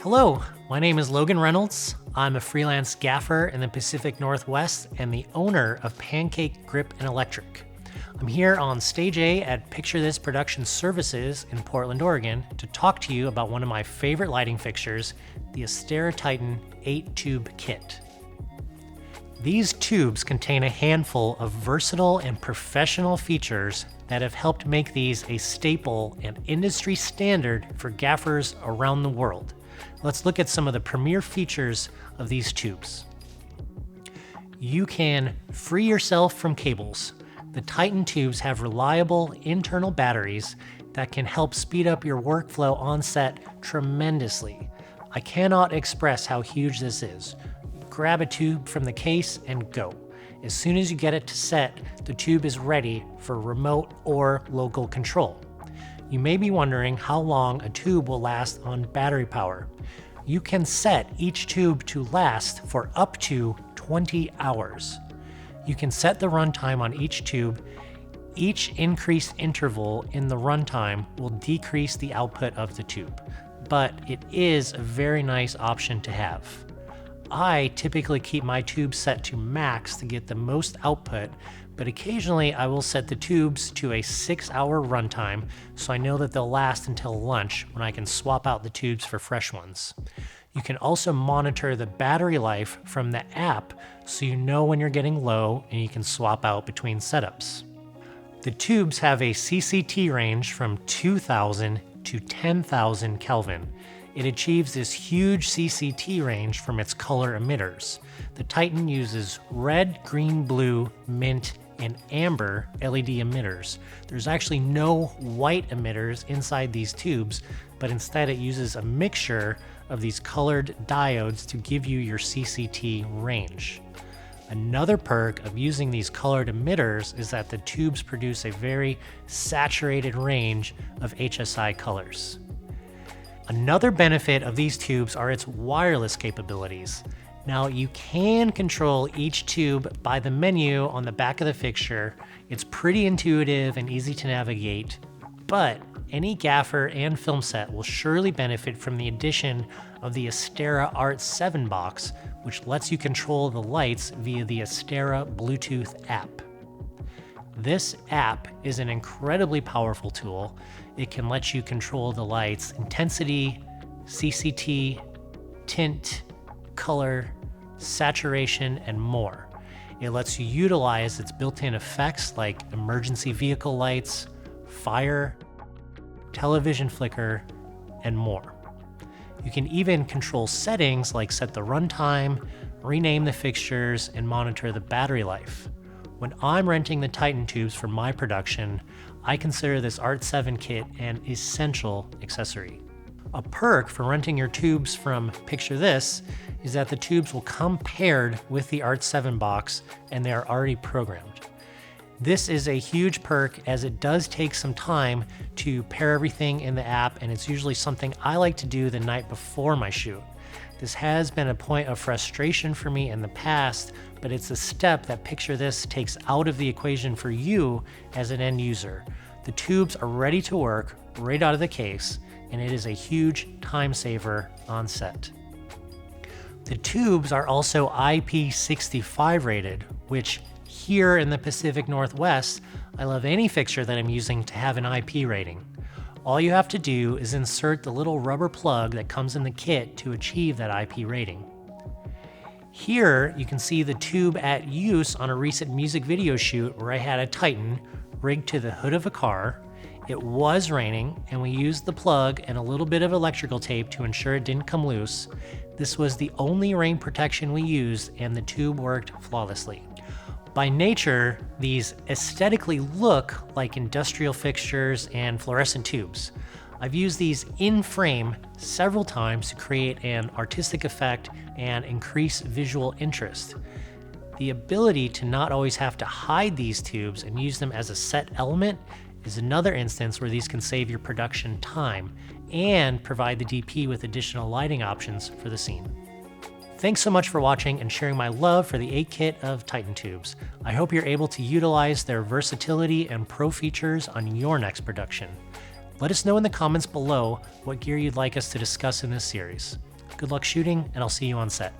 Hello, my name is Logan Reynolds. I'm a freelance gaffer in the Pacific Northwest and the owner of Pancake Grip and Electric. I'm here on Stage A at Picture This Production Services in Portland, Oregon to talk to you about one of my favorite lighting fixtures, the Astera Titan 8-tube kit. These tubes contain a handful of versatile and professional features that have helped make these a staple and industry standard for gaffers around the world. Let's look at some of the premier features of these tubes. You can free yourself from cables. The Titan tubes have reliable internal batteries that can help speed up your workflow on set tremendously. I cannot express how huge this is. Grab a tube from the case and go. As soon as you get it to set, the tube is ready for remote or local control. You may be wondering how long a tube will last on battery power. You can set each tube to last for up to 20 hours. You can set the runtime on each tube. Each increased interval in the runtime will decrease the output of the tube, but it is a very nice option to have. I typically keep my tubes set to max to get the most output, but occasionally I will set the tubes to a 6-hour runtime so I know that they'll last until lunch when I can swap out the tubes for fresh ones. You can also monitor the battery life from the app so you know when you're getting low and you can swap out between setups. The tubes have a CCT range from 2000 to 10,000 Kelvin. It achieves this huge CCT range from its color emitters. The Titan uses red, green, blue, mint, and amber LED emitters. There's actually no white emitters inside these tubes, but instead it uses a mixture of these colored diodes to give you your CCT range. Another perk of using these colored emitters is that the tubes produce a very saturated range of HSI colors. Another benefit of these tubes are its wireless capabilities. Now you can control each tube by the menu on the back of the fixture. It's pretty intuitive and easy to navigate, but any gaffer and film set will surely benefit from the addition of the Astera Art 7 box, which lets you control the lights via the Astera Bluetooth app. This app is an incredibly powerful tool. It can let you control the light's intensity, CCT, tint, color, saturation, and more. It lets you utilize its built-in effects like emergency vehicle lights, fire, television flicker, and more. You can even control settings like set the runtime, rename the fixtures, and monitor the battery life. When I'm renting the Titan tubes for my production, I consider this Art 7 kit an essential accessory. A perk for renting your tubes from Picture This is that the tubes will come paired with the Art 7 box and they are already programmed. This is a huge perk as it does take some time to pair everything in the app, and it's usually something I like to do the night before my shoot. This has been a point of frustration for me in the past, but it's a step that Picture This takes out of the equation for you as an end user. The tubes are ready to work right out of the case, and it is a huge time saver on set. The tubes are also IP65 rated, which here in the Pacific Northwest, I love any fixture that I'm using to have an IP rating. All you have to do is insert the little rubber plug that comes in the kit to achieve that IP rating. Here you can see the tube at use on a recent music video shoot where I had a Titan rigged to the hood of a car. It was raining and we used the plug and a little bit of electrical tape to ensure it didn't come loose. This was the only rain protection we used and the tube worked flawlessly. By nature, these aesthetically look like industrial fixtures and fluorescent tubes. I've used these in frame several times to create an artistic effect and increase visual interest. The ability to not always have to hide these tubes and use them as a set element is another instance where these can save your production time and provide the DP with additional lighting options for the scene. Thanks so much for watching and sharing my love for the 8 kit of Titan tubes. I hope you're able to utilize their versatility and pro features on your next production. Let us know in the comments below what gear you'd like us to discuss in this series. Good luck shooting, and I'll see you on set.